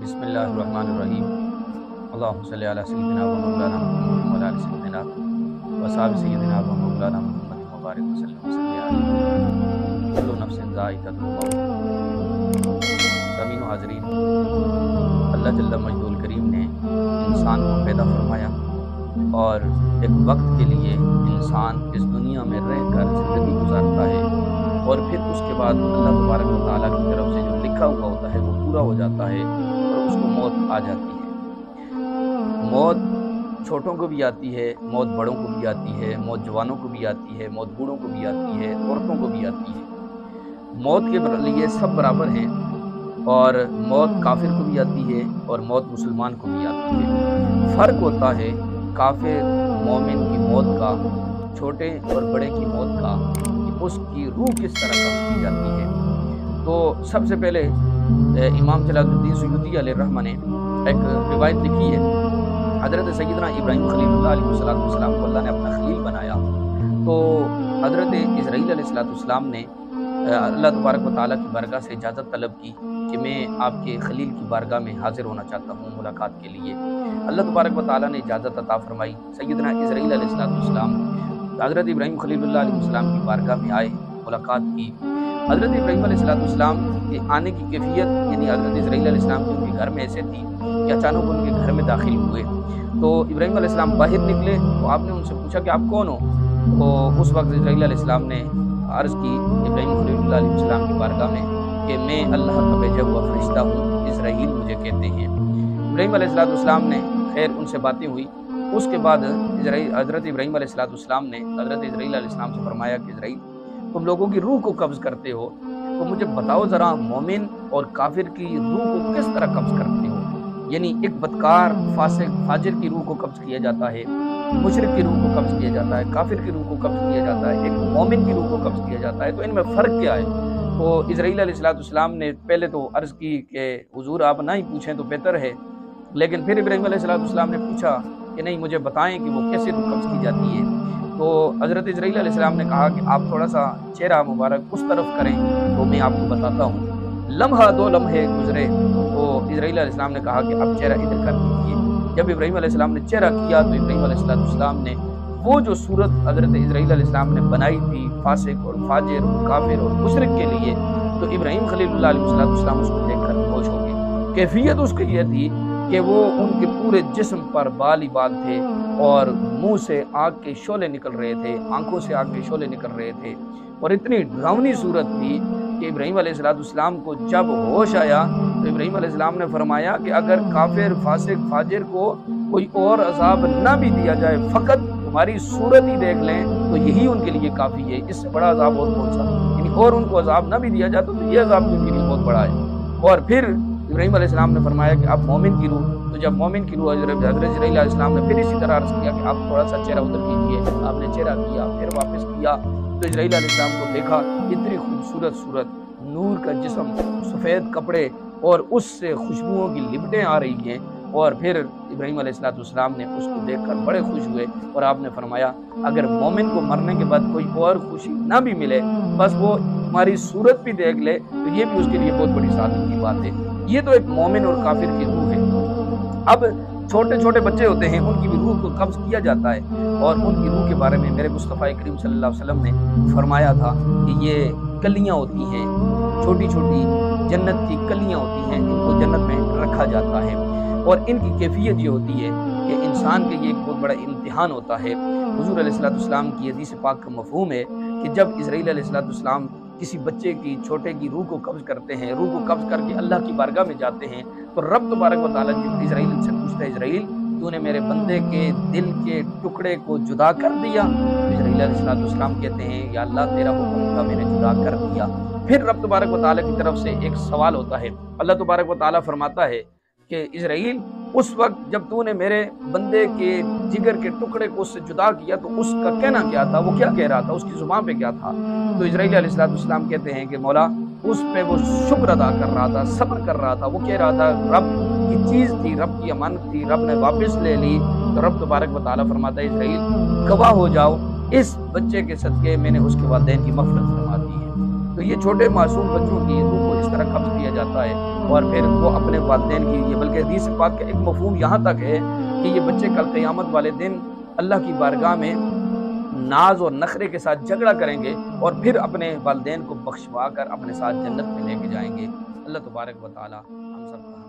बिस्मिल्लाहिर्रहमानिर्रहीम। अल्लाहुम्मा सल्लि अला सय्यिदिना व मौलाना मुहम्मद व अला आलि सय्यिदिना व असहाबि सय्यिदिना व मौलाना मुहम्मद व बारिक वसल्लम अलैहि। कुल्लु नफ्सिन ज़ाइक़तुल मौत। समीन हाज़रीन, अल्लाह जल्ल मजदूल करीम ने इंसान को पैदा फरमाया और एक वक्त के लिए इंसान इस दुनिया में रहकर ज़िंदगी गुजारता है और फिर उसके बाद अल्लाह तबारक व तआला की तरफ से जो लिखा हुआ होता है वो पूरा हो जाता है और उसको मौत आ जाती है। मौत छोटों को भी आती है, मौत बड़ों को भी आती है, मौत जवानों को भी आती है, मौत बूढ़ों को भी आती है, औरतों को भी आती है। मौत के लिए सब बराबर हैं और मौत काफिर को भी आती है और मौत मुसलमान को भी आती है। फ़र्क होता है काफिर मोमिन की मौत का, छोटे और बड़े की मौत का, कि उसकी रूह किस तरह कब्ज़ की जाती है। तो सबसे पहले इमाम जलालुद्दीन सुयूती अलैहिर्रहमा ने एक रिवायत लिखी है। हज़रत सैयदना इब्राहीम खलीलुल्लाह अलैहिस्सलाम को अल्लाह ने अपना खलील बनाया, तो हज़रत इज़राईल अलैहिस्सलाम ने अल्लाह तबारक व तआला की बारगाह से इजाज़त तलब की कि मैं आपके खलील की बारगाह में हाज़िर होना चाहता हूँ मुलाकात के लिए। अल्लाह तबारक व तआला ने इजाज़त अता फरमाई। सैयदना इज़राईल अलैहिस्सलाम हज़रत इब्राहीम खलीलुल्लाह अलैहिस्सलाम की बारगाह में आए, मुलाकात की। हज़रत इब्राहीम अलैहिस्सलाम के आने की कैफियत, यानी हज़रत इज़राईल अलैहिस्सलाम की उनके घर में ऐसे थी कि अचानक उनके घर में दाखिल हुए। तो इब्राहीम अलैहिस्सलाम बाहर निकले तो आपने उनसे पूछा कि आप कौन हो। तो उस वक्त इज़राईल अलैहिस्सलाम ने अर्ज़ की इब्राहीम खलीलुल्लाह अलैहिस्सलाम की बारगाह में कि मैं अल्लाह का भेजा हुआ फरिश्ता हूँ, इज़राईल मुझे कहते हैं। इब्राहीम अलैहिस्सलाम ने खैर उनसे बातें हुई। उसके बाद हज़रत इब्राहीम अलैहिस्सलाम ने हज़रत इज़राईल अलैहिस्सलाम से फरमाया कि इज़राईल, तुम लोगों की रूह को कब्ज़ करते हो, तो मुझे बताओ ज़रा मोमिन और काफिर की रूह को किस तरह कब्ज़ करते हो। यानी एक बदकार फासिक फाजिर की रूह को कब्ज़ किया जाता है, मुशरिक की रूह को कब्ज़ किया जाता है, काफिर की रूह को कब्ज़ किया जाता है, एक मोमिन की रूह को कब्ज़ किया जाता है, तो इनमें फ़र्क क्या है। तो इज़राईल अलैहिस्सलाम ने पहले तो अर्ज़ की कि हुज़ूर आप ना ही पूछें तो बेहतर है, लेकिन फिर इब्राहीम अलैहिस्सलाम ने पूछा कि नहीं, मुझे बताएं कि वो कैसे रूह कब्ज़ की जाती है। तो हज़रत इज़राईल अलैहिस्सलाम ने कहा कि आप थोड़ा सा चेहरा मुबारक उस तरफ करें तो मैं आपको बताता हूँ। लम्हा दो लम्हे गुजरे तो इज़राईल अलैहिस्सलाम ने कहा कि आप चेहरा इधर कर दीजिए। जब इब्राहीम अलैहिस्सलाम ने चेहरा किया तो इब्राहीम अलैहिस्सलाम ने वो जो सूरत हज़रत इज़राईल अलैहिस्सलाम ने बनाई थी फासिक और फाजिर और काफिर और मुशरिक के लिए, तो इब्राहीम खलीलुल्लाह अलैहिस्सलाम उसको देखकर बेहोश हो गए। कैफियत उसकी ये थी कि वो उनके पूरे जिस्म पर बाल ही बाल थे और मुंह से आग के शोले निकल रहे थे, आंखों से आग के शोले निकल रहे थे और इतनी डरावनी सूरत थी कि इब्राहीम अलैहिस्सलाम को जब होश आया तो इब्राहीम अलैहिस्सलाम ने फरमाया कि अगर काफिर फासिक फाजिर को कोई और अजाब ना भी दिया जाए, फ़कत तुम्हारी सूरत ही देख लें तो यही उनके लिए काफ़ी है, इससे बड़ा अजाब और कौन सा। यानी और उनको अजाब ना भी दिया जाए तो ये अजाब उनके लिए बहुत बड़ा है। और फिर इब्राहीम अलैहिस्सलाम ने फरमाया कि आप मोमिन की रूह, तो जब मोमिन की रूह हज़रत इज़राईल अलैहिस्सलाम ने फिर इसी तरह अर्ज़ किया कि आप थोड़ा सा चेहरा उधर कीजिए। आपने चेहरा किया, फिर वापस किया तो इज़राईल अलैहिस्सलाम को देखा इतनी खूबसूरत सूरत, नूर का जिस्म, सफ़ेद कपड़े और उससे खुशबुओं की लिपटें आ रही हैं। और फिर इब्राहीम अलैहिस्सलाम ने उसको देखकर बड़े खुश हुए और आपने फरमाया अगर मोमिन को मरने के बाद कोई और खुशी ना भी मिले, बस वो हमारी सूरत भी देख ले तो ये भी उसके लिए बहुत बड़ी सादत की बात है। ये तो एक मोमिन और काफिर की रूह है। अब छोटे छोटे बच्चे होते हैं, उनकी भी रूह को कब्ज़ किया जाता है और उनकी रूह के बारे में मेरे मुस्तफ़ा करीम सल्लल्लाहु अलैहि वसल्लम ने फरमाया था कि ये कलियाँ होती हैं, छोटी छोटी जन्नत की कलियाँ होती हैं, इनको जन्नत में रखा जाता है और इनकी कैफियत ये होती है कि इंसान के लिए एक बहुत बड़ा इम्तिहान होता है। हुज़ूर अलैहिस्सलाम की हदीस पाक का मफ़हूम है कि जब इज़राईल अलैहिस्सलाम किसी बच्चे की, छोटे की रूह को कब्ज़ करते हैं, रूह को कब्ज़ करके अल्लाह की बारगाह में जाते हैं, तो रब तबारक व तआला इज़राईल से पूछता है, इज़राईल तूने मेरे बंदे के दिल के टुकड़े को जुदा कर दिया। इज़राईल अलैहिस्सलाम कहते हैं या अल्लाह तेरा हुक्म था, मैंने जुदा कर दिया। फिर रब तबारक व तआला की तरफ से एक सवाल होता है। अल्लाह तबारक व तआला फरमाता है कि इज़राईल उस वक्त जब तूने मेरे बंदे के जिगर के टुकड़े को उससे जुदा किया तो उसका कहना क्या था, वो क्या कह रहा था, उसकी जुबान पे क्या था। तो इज़राईल अलैहिस्सलाम कहते हैं कि मौला उस पे वो शुक्र अदा कर रहा था, सब्र कर रहा था, वो कह रहा था रब की चीज़ थी, रब की अमानत थी, रब ने वापस ले ली। तो रब तबारक व तआला फरमाता है इज़राईल गवाह हो जाओ, इस बच्चे के सदके मैंने उसके वालिदैन की मग़फ़िरत फरमा दी है। तो ये छोटे मासूम बच्चों की रूह को इस तरह कब्ज़ किया जाता है اور پھر وہ اپنے والدین کی یہ، بلکہ حدیث پاک کا ایک مفہوم یہاں تک ہے کہ یہ بچے کل قیامت والے دن اللہ کی بارگاہ میں ناز اور نخرے کے ساتھ جھگڑا کریں گے اور پھر اپنے والدین کو بخشوا کر اپنے ساتھ جنت میں لے کے جائیں گے۔ اللہ تبارک و تعالی ہم سب کو